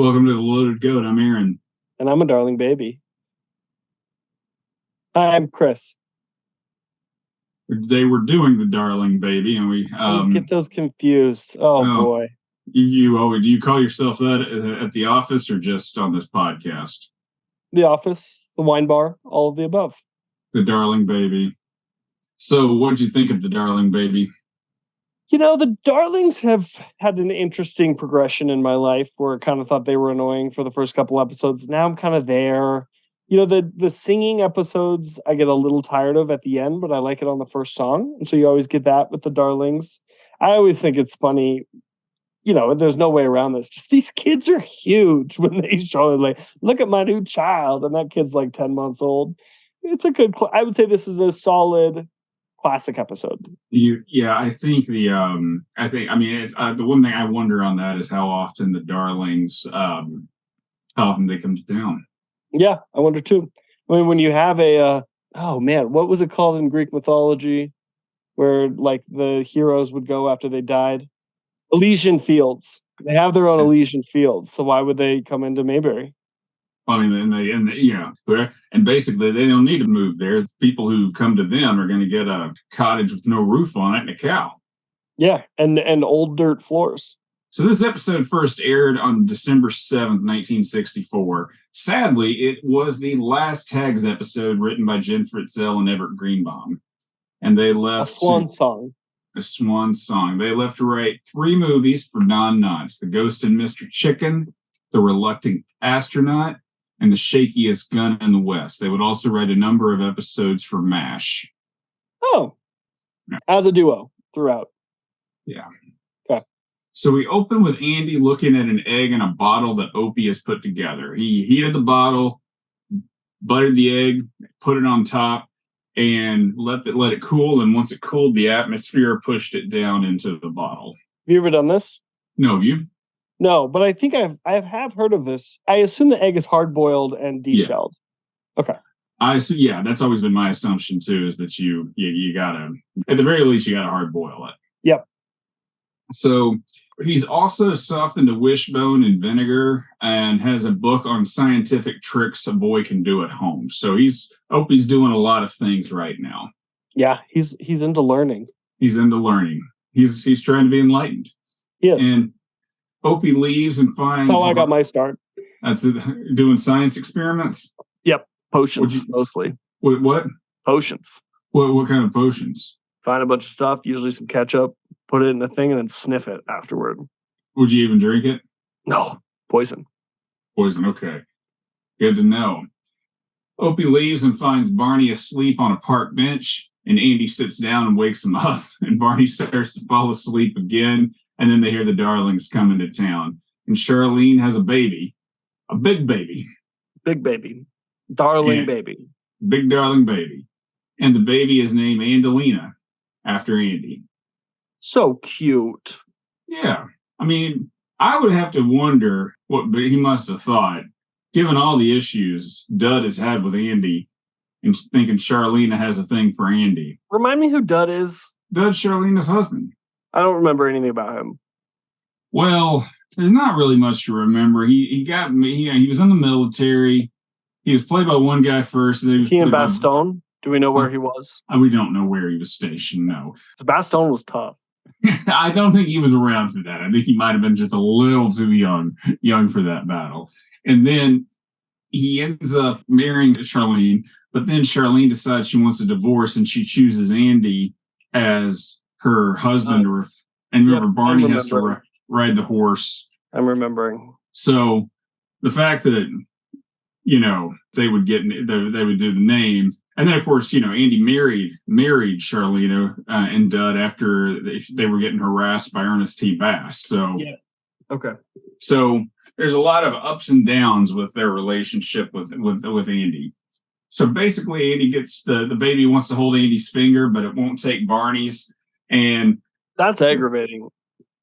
Welcome to the Loaded Goat. I'm Aaron. And I'm a darling baby. I'm Chris. Today we're doing the Darling Baby, and we I always get those confused. Oh boy. Do you call yourself that at the office or just on this podcast? The office, the wine bar, all of the above. The Darling Baby. So what'd you think of the Darling Baby? You know, the Darlings have had an interesting progression in my life where I kind of thought they were annoying for the first couple episodes. Now I'm kind of there. You know, the singing episodes I get a little tired of at the end, but I like it on the first song. And so you always get that with the Darlings. I always think it's funny. You know, there's no way around this. Just these kids are huge when they show it. Like, look at my new child. And that kid's like 10 months old. It's a good, I would say this is a solid classic episode. I think the one thing I wonder on that is how often the Darlings, how often they come down. Yeah, I wonder too. I mean, when you have what was it called in Greek mythology, where like the heroes would go after they died? Elysian Fields. They have their own Elysian Fields, so why would they come into Mayberry? I mean, and basically they don't need to move there. People who come to them are going to get a cottage with no roof on it and a cow. Yeah, and old dirt floors. So this episode first aired on December 7th, 1964. Sadly, it was the last Tags episode written by Jen Fritzell and Everett Greenbaum. And they left a swan song. They left to write 3 movies for Don Knotts: The Ghost and Mr. Chicken, The Reluctant Astronaut, and The Shakiest Gun in the West. They would also write a number of episodes for MASH. Oh, yeah. As a duo throughout. Yeah. Okay. So we open with Andy looking at an egg in a bottle that Opie has put together. He heated the bottle, buttered the egg, put it on top, and let it cool. And once it cooled, the atmosphere pushed it down into the bottle. Have you ever done this? No, you? No, but I think I have heard of this. I assume the egg is hard boiled and deshelled. Yeah. Okay. That's always been my assumption too, is that you gotta, at the very least, you gotta hard boil it. Yep. So he's also softened a wishbone in vinegar and has a book on scientific tricks a boy can do at home. So Opie's doing a lot of things right now. Yeah, he's into learning. He's into learning. He's trying to be enlightened. Yes. And Opie leaves and finds... That's how I got my start. That's it, doing science experiments? Yep. Potions, mostly. What? Potions. What kind of potions? Find a bunch of stuff, usually some ketchup, put it in a thing, and then sniff it afterward. Would you even drink it? No. Poison. Poison, okay. Good to know. Opie leaves and finds Barney asleep on a park bench, and Andy sits down and wakes him up, and Barney starts to fall asleep again, and then they hear the Darlings come into town. And Charlene has a baby. A big baby. Big baby. Darling baby. Big darling baby. And the baby is named Angelina, after Andy. So cute. Yeah. I mean, I would have to wonder what he must have thought, given all the issues Dud has had with Andy, and thinking Charlene has a thing for Andy. Remind me who Dud is. Dud's Charlene's husband. I don't remember anything about him. Well, there's not really much to remember. He was in the military. He was played by one guy first. Is he in Bastogne? Do we know where he was? We don't know where he was stationed, no. Bastogne was tough. I don't think he was around for that. I think he might have been just a little too young for that battle. And then he ends up marrying Charlene, but then Charlene decides she wants a divorce and she chooses Andy as her husband. Barney has to ride the horse. I'm remembering. So the fact that, they would do the name. And then, of course, Andy married Charlene and Dud after they were getting harassed by Ernest T. Bass. So, yeah. Okay. So there's a lot of ups and downs with their relationship with Andy. So basically, Andy gets the baby wants to hold Andy's finger, but it won't take Barney's. And that's aggravating.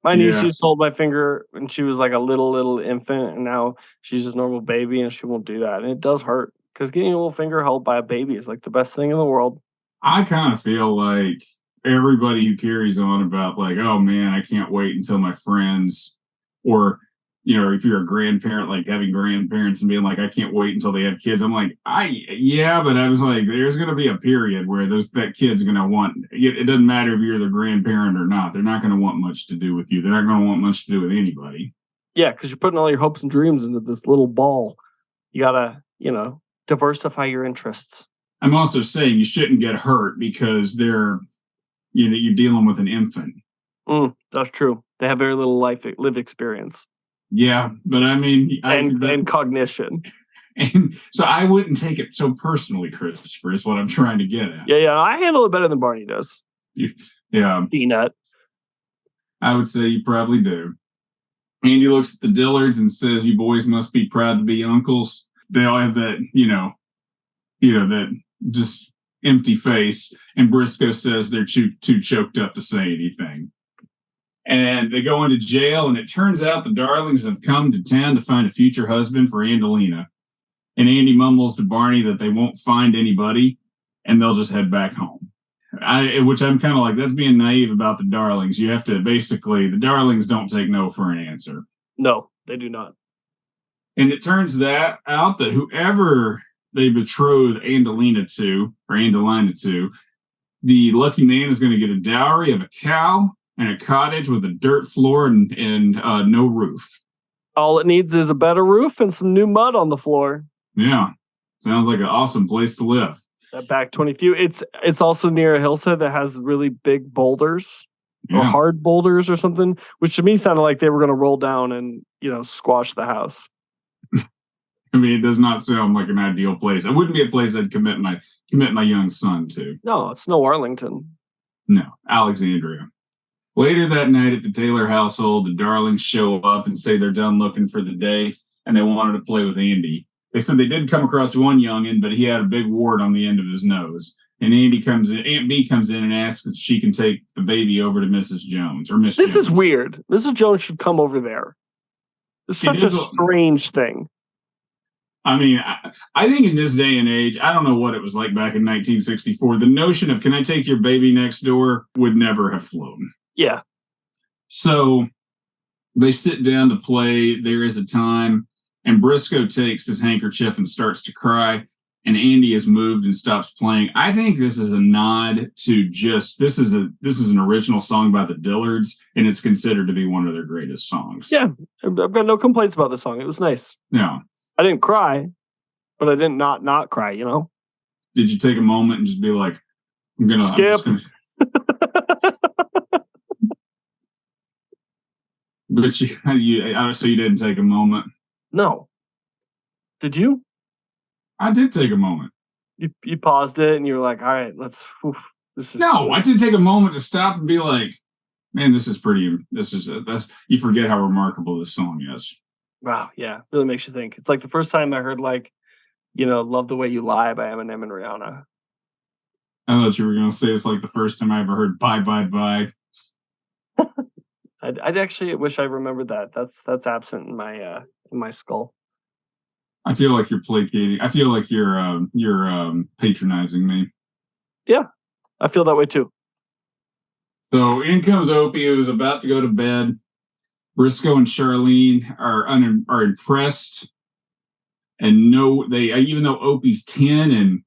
My niece used to hold my finger when she was like a little infant, and now she's a normal baby, and she won't do that. And it does hurt, because getting a little finger held by a baby is like the best thing in the world. I kind of feel like everybody who carries on about like, oh man, I can't wait until my friends, or if you're a grandparent, like having grandparents and being like, I can't wait until they have kids. I'm like, yeah, but I was like, there's going to be a period where that kid's going to want, it doesn't matter if you're the grandparent or not. They're not going to want much to do with you. They're not going to want much to do with anybody. Yeah, because you're putting all your hopes and dreams into this little ball. You gotta, diversify your interests. I'm also saying you shouldn't get hurt because you're dealing with an infant. That's true. They have very little live experience. Yeah, but I mean, and cognition. And so I wouldn't take it so personally, Christopher, is what I'm trying to get at. Yeah, I handle it better than Barney does. Yeah. Peanut. I would say you probably do. Andy looks at the Dillards and says, you boys must be proud to be uncles. They all have that, that just empty face. And Briscoe says they're too choked up to say anything. And they go into jail, and it turns out the Darlings have come to town to find a future husband for Angelina. And Andy mumbles to Barney that they won't find anybody, and they'll just head back home. Which I'm kind of like, that's being naive about the Darlings. You have to the Darlings don't take no for an answer. No, they do not. And it turns out that whoever they betrothed Angelina to, the lucky man is going to get a dowry of a cow and a cottage with a dirt floor and no roof. All it needs is a better roof and some new mud on the floor. Yeah. Sounds like an awesome place to live. That back 20 feet. It's also near a hillside that has really big boulders or hard boulders or something, which to me sounded like they were going to roll down and, squash the house. I mean, it does not sound like an ideal place. It wouldn't be a place I'd commit my young son to. No, it's no Arlington. No, Alexandria. Later that night at the Taylor household, the Darlings show up and say they're done looking for the day, and they wanted to play with Andy. They said they did come across one youngin', but he had a big wart on the end of his nose. And Aunt B comes in and asks if she can take the baby over to Mrs. Jones or Miss Jones. This is weird. Mrs. Jones should come over there. It's such a strange thing. I mean, I think in this day and age, I don't know what it was like back in 1964. The notion of, can I take your baby next door, would never have flown. Yeah. So they sit down to play. There is a time. And Briscoe takes his handkerchief and starts to cry, and Andy is moved and stops playing. I think this is a nod to this is an original song by the Dillards, and it's considered to be one of their greatest songs. Yeah, I've got no complaints about the song. It was nice. Yeah. I didn't cry, but I didn't not cry, Did you take a moment and just be like, skip? But so you didn't take a moment. No. Did you? I did take a moment. You paused it and you were like, all right, No, I did take a moment to stop and be like, man, you forget how remarkable this song is. Wow, yeah. Really makes you think. It's like the first time I heard Love the Way You Lie by Eminem and Rihanna. I thought you were going to say it's like the first time I ever heard Bye, Bye, Bye. I'd actually wish I remembered that. That's absent in my skull. I feel like you're placating. I feel like you're patronizing me. Yeah, I feel that way too. So in comes Opie, who's about to go to bed. Briscoe and Charlene are impressed, and even though Opie's 10 and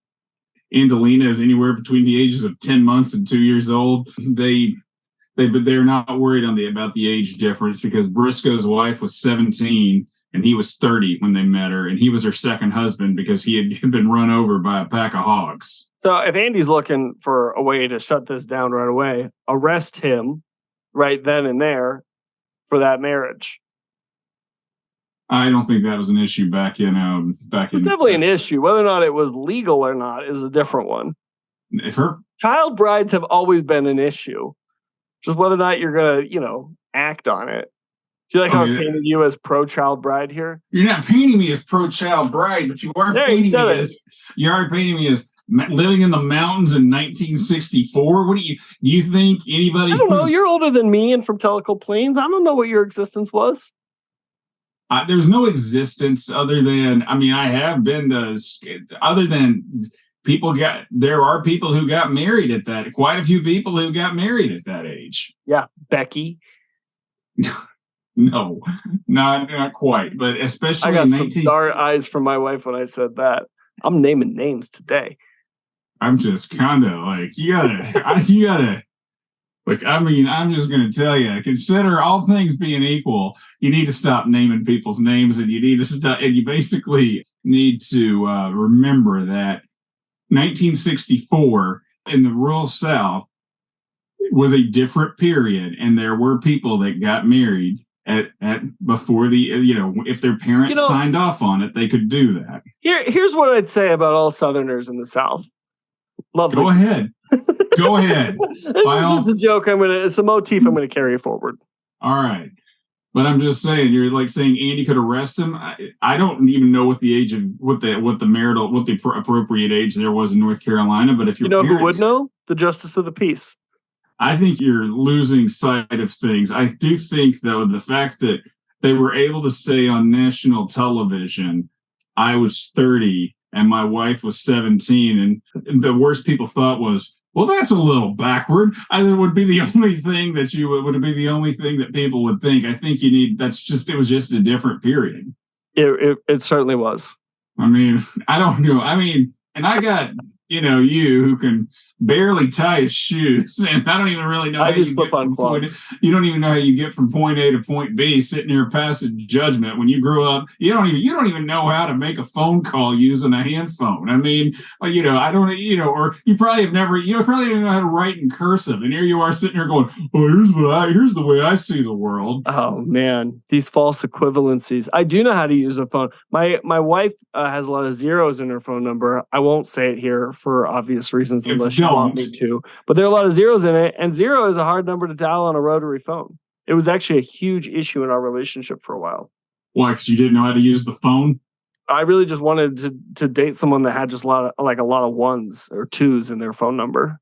Angelina is anywhere between the ages of 10 months and 2 years old, they're not worried about the age difference, because Briscoe's wife was 17 and he was 30 when they met her, and he was her second husband because he had been run over by a pack of hogs. So if Andy's looking for a way to shut this down right away, arrest him right then and there for that marriage. I don't think that was an issue back in. It's definitely an issue. Whether or not it was legal or not is a different one. Child brides have always been an issue. Just whether or not you're gonna, act on it. Do you like how I painted you as pro-child bride here? You're not painting me as pro-child bride, but you are painting me as living in the mountains in 1964. What do you think anybody? I don't know. You're older than me and from Tellico Plains. I don't know what your existence was. There's no existence other than, I have been other than there are people who got married at that, quite a few people who got married at that age. Yeah. Becky. No, not quite. But especially I got in some 19. dark eyes from my wife when I said that. I'm naming names today. I'm just kind of like you gotta. Like, I mean, I'm just going to tell you, consider all things being equal, you need to stop naming people's names, and you need to stop, and you basically need to remember that 1964 in the rural South was a different period, and there were people that got married at before the, if their parents signed off on it, they could do that. Here's what I'd say about all Southerners in the South. Lovely. Go ahead. Go ahead. This is just a joke. It's a motif I'm gonna carry forward. All right. But I'm just saying, you're like saying Andy could arrest him. I don't even know what the age of what the appropriate age there was in North Carolina. But if you know who would know, the Justice of the Peace. I think you're losing sight of things. I do think, though, the fact that they were able to say on national television, I was 30 and my wife was 17, and the worst people thought was, well, that's a little backward. It would be the only thing that people would think. I think it was just a different period. It certainly was. I mean, I don't know. I mean, and I got, you who can barely tie his shoes, and I don't even really know how you slip on clothes. You don't even know how you get from point A to point B, sitting here passing judgment. When you grew up, you don't even know how to make a phone call using a hand phone. I mean, I don't, or you probably don't know how to write in cursive. And here you are sitting here going, oh, here's the way I see the world. Oh man, these false equivalencies. I do know how to use a phone. My wife has a lot of zeros in her phone number. I won't say it here for obvious reasons unless you want me to. But there are a lot of zeros in it, and 0 is a hard number to dial on a rotary phone. It was actually a huge issue in our relationship for a while. Why? Because you didn't know how to use the phone? I really just wanted to date someone that had just a lot of ones or twos in their phone number.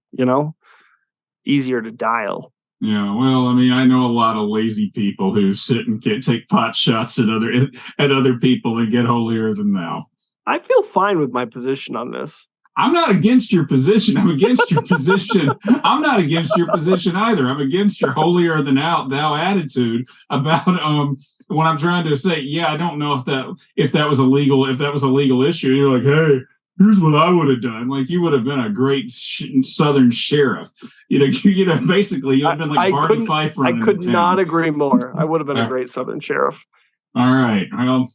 Easier to dial. Yeah, well, I mean, I know a lot of lazy people who sit and take pot shots at other people and get holier than thou. I feel fine with my position on this. I'm not against your position. I'm against your position. I'm not against your position either. I'm against your holier than thou attitude about what I'm trying to say. Yeah, I don't know if that was a legal issue. You're like, hey, here's what I would have done. Like, you would have been a great Southern sheriff. Basically, you would have been like Barney Fife. I could not agree more. I would have been a great Southern sheriff. All right. Well,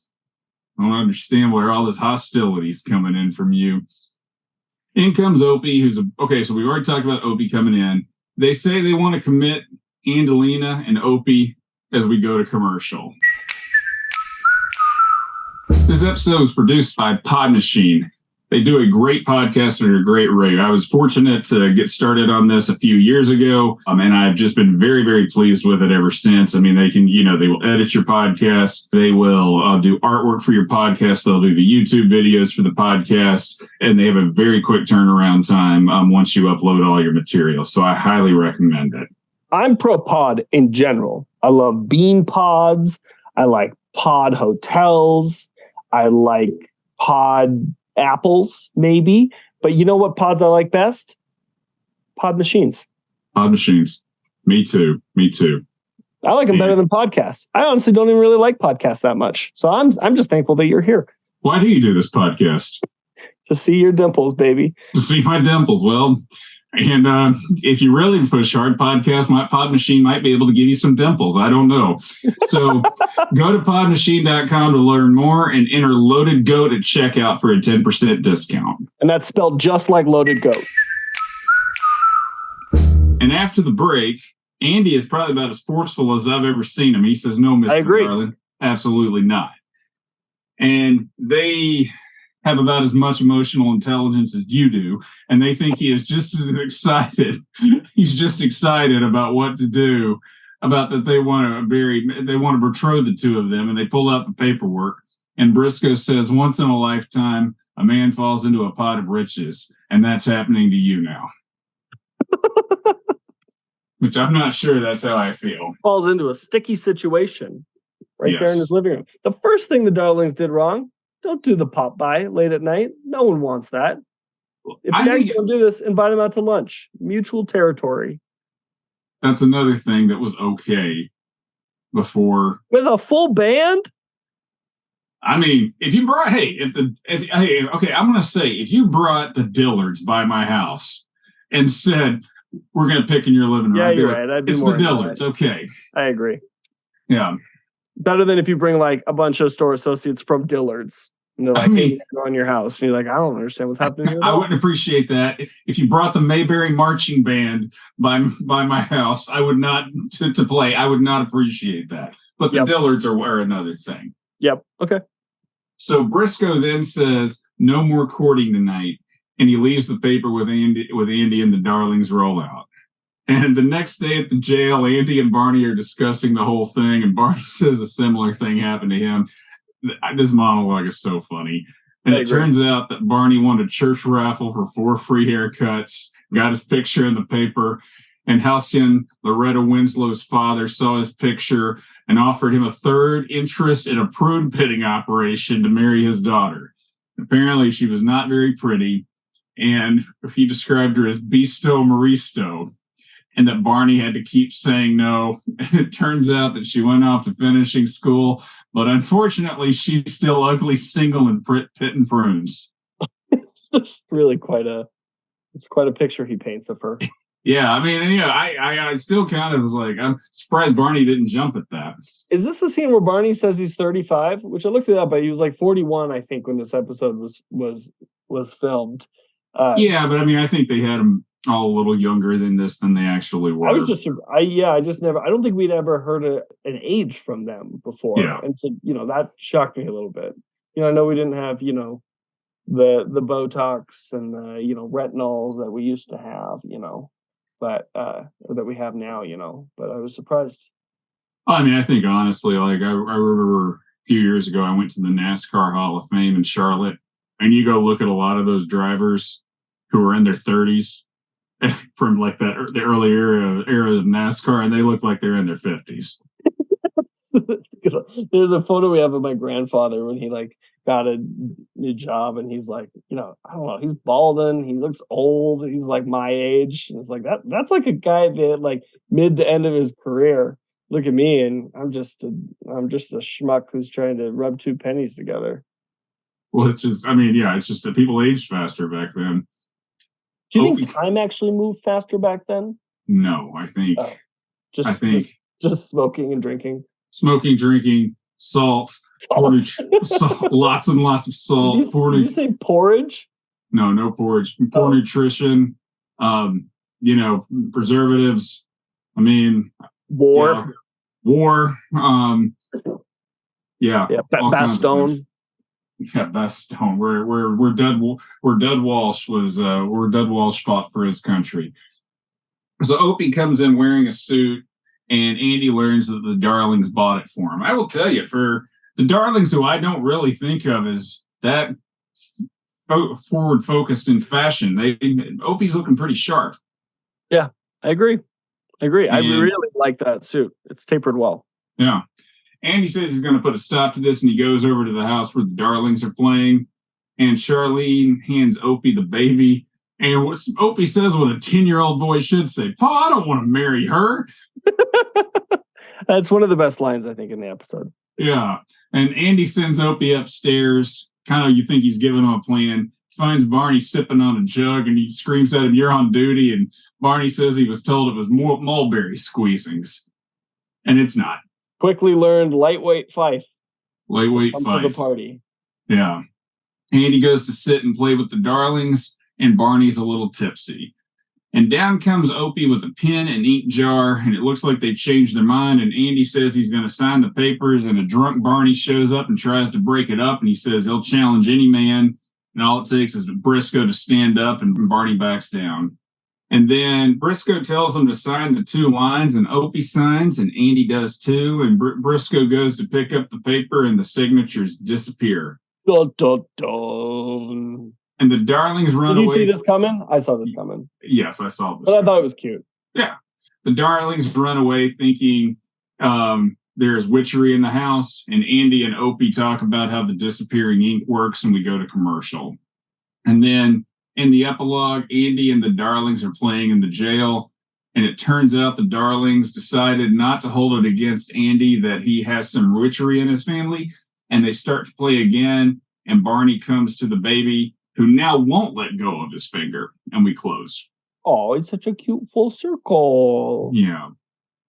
I don't understand where all this hostility is coming in from you. In comes Opie, so we've already talked about Opie coming in. They say they want to commit Angelina and Opie as we go to commercial. This episode was produced by Pod Machine. They do a great podcast and a great rate. I was fortunate to get started on this a few years ago, and I've just been very, very pleased with it ever since. I mean, they can, they will edit your podcast. They will do artwork for your podcast. They'll do the YouTube videos for the podcast, and they have a very quick turnaround time once you upload all your material. So I highly recommend it. I'm pro pod in general. I love bean pods. I like pod hotels. I like pod apples, maybe. But you know what pods I like best? Pod machines. Pod machines. Me too. I like them better than podcasts. I honestly don't even really like podcasts that much. So I'm just thankful that you're here. Why do you do this podcast? To see your dimples, baby. To see my dimples. Well, and if you really push hard, my Pod Machine might be able to give you some dimples. I don't know. So go to podmachine.com to learn more and enter Loaded Goat at checkout for a 10% discount. And that's spelled just like Loaded Goat. And after the break, Andy is probably about as forceful as I've ever seen him. He says, no, Mr. Garland, absolutely not. And they have about as much emotional intelligence as you do, and they think he is just as excited. He's just excited about what to do, about that they want to betroth the two of them, and they pull out the paperwork. And Briscoe says, once in a lifetime, a man falls into a pot of riches, and that's happening to you now. Which I'm not sure that's how I feel. Falls into a sticky situation there in his living room. The first thing the Darlings did wrong, don't do the pop by late at night. No one wants that. If you guys don't do this, invite them out to lunch. Mutual territory. That's another thing that was okay. before. With a full band? I mean, if you brought, okay, I'm going to say, if you brought the Dillards by my house and said, we're going to pick in your living room, Yeah, you're right. I'd be it's more the Dillards. Okay. I agree. Yeah. Better than if you bring like a bunch of store associates from Dillard's. And they're like, hey, go in your house. And you're like, I don't understand what's happening here. I wouldn't appreciate that. If you brought the Mayberry Marching Band by my house, I would not, to play, I would not appreciate that. But the Dillards are another thing. Yep. Okay. So Briscoe then says, no more courting tonight. And he leaves the paper with Andy and the Darlings roll out. And the next day at the jail, Andy and Barney are discussing the whole thing. And Barney says a similar thing happened to him. This monologue is so funny. And it turns out that Barney won a church raffle for 4 free haircuts, got his picture in the paper, and Halcyon Loretta Winslow's father saw his picture and offered him a third interest in a prune pitting operation to marry his daughter. Apparently, she was not very pretty, and he described her as Bisto Maristo, and that Barney had to keep saying no. And it turns out that she went off to finishing school, but unfortunately, she's still ugly, single, and pitting prunes. It's just really quite a picture he paints of her. Yeah, I mean, I still kind of was like, I'm surprised Barney didn't jump at that. Is this the scene where Barney says he's 35? Which I looked it up, but he was like 41, I think, when this episode was filmed. Yeah, but I mean, I think they had him all a little younger than they actually were. I don't think we'd ever heard an age from them before. Yeah. And so, that shocked me a little bit. I know we didn't have, the Botox and the, retinols that we used to have, but that we have now, but I was surprised. I mean, I think honestly, like I remember a few years ago, I went to the NASCAR Hall of Fame in Charlotte, and you go look at a lot of those drivers who were in their 30s from like the early era of NASCAR, and they look like they're in their 50s. There's a photo we have of my grandfather when he like got a new job, and he's like, I don't know, he's balding, he looks old, he's like my age. And it's like that's like a guy that like mid to end of his career. Look at me, and I'm just a schmuck who's trying to rub 2 pennies together. Well, it's just that people aged faster back then. Do you think time actually moved faster back then? No, I think just smoking and drinking. Smoking, drinking, salt. Porridge, lots and lots of salt. Did you say porridge? No porridge. Poor nutrition. Preservatives. I mean, war. Bastogne. Yeah, Bastogne. Where Dud Walsh fought for his country. So Opie comes in wearing a suit, and Andy learns that the Darlings bought it for him. I will tell you, for the Darlings, who I don't really think of as that forward focused in fashion, Opie's looking pretty sharp. Yeah, I agree. I really like that suit. It's tapered well. Yeah. Andy says he's going to put a stop to this, and he goes over to the house where the Darlings are playing, and Charlene hands Opie the baby. And Opie says what a 10-year-old boy should say. Pa, I don't want to marry her. That's one of the best lines, I think, in the episode. Yeah. And Andy sends Opie upstairs. Kind of, you think he's giving him a plan. Finds Barney sipping on a jug, and he screams at him, "You're on duty." And Barney says he was told it was mulberry squeezings. And it's not. Quickly learned lightweight Fife. Lightweight Fife. To the party. Yeah. Andy goes to sit and play with the Darlings, and Barney's a little tipsy. And down comes Opie with a pen and ink jar, and it looks like they changed their mind, and Andy says he's going to sign the papers, and a drunk Barney shows up and tries to break it up, and he says he'll challenge any man, and all it takes is Briscoe to stand up, and Barney backs down. And then Briscoe tells him to sign the 2 lines, and Opie signs, and Andy does too, and Briscoe goes to pick up the paper, and the signatures disappear. Dun, dun, dun. And the Darlings run away. Did you see this coming? I saw this coming. Yes, I saw this. But I thought it was cute. Yeah. The Darlings run away thinking there's witchery in the house, and Andy and Opie talk about how the disappearing ink works, and we go to commercial. And then in the epilogue, Andy and the Darlings are playing in the jail, And it turns out the Darlings decided not to hold it against Andy that he has some witchery in his family. And they start to play again. And Barney comes to the baby, who now won't let go of his finger. And we close. Oh, it's such a cute full circle. Yeah.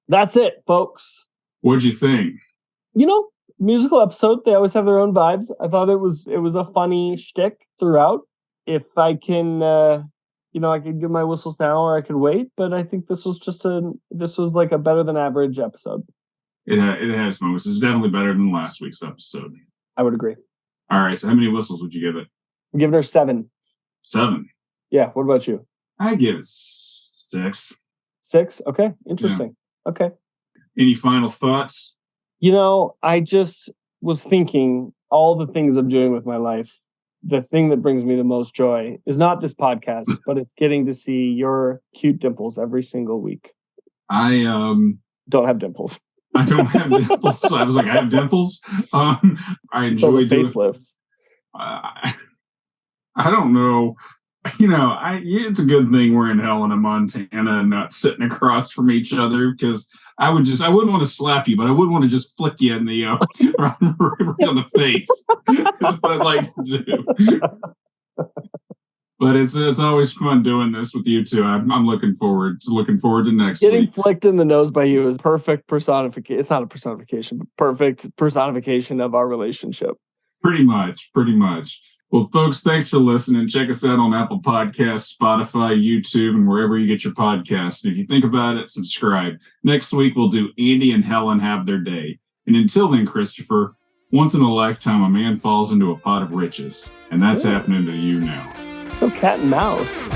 That's it, folks. What'd you think? Musical episode. They always have their own vibes. I thought it was a funny shtick throughout. If I can, I could give my whistles now or I could wait. But I think this was like a better than average episode. It has moments. It's definitely better than last week's episode. I would agree. All right. So how many whistles would you give it? I'm giving her 7. 7. Yeah. What about you? I'd give it 6. 6? Okay. Interesting. Yeah. Okay. Any final thoughts? I just was thinking all the things I'm doing with my life. The thing that brings me the most joy is not this podcast, but it's getting to see your cute dimples every single week. I don't have dimples. I don't have dimples. So I was like, I have dimples. I enjoy doing facelifts. I don't know. It's a good thing we're in Helena, Montana, and not sitting across from each other, because I wouldn't want to slap you, but I would want to just flick you in the right on the face. That's what I'd like to do. But it's always fun doing this with you two. I'm looking forward to next week. Getting flicked in the nose by you is perfect personification. It's not a personification, but perfect personification of our relationship. Pretty much. Well, folks, thanks for listening. Check us out on Apple Podcasts, Spotify, YouTube, and wherever you get your podcasts. And if you think about it, subscribe. Next week, we'll do Andy and Helen Have Their Day. And until then, Christopher, once in a lifetime, a man falls into a pot of riches. And that's happening to you now. So cat and mouse.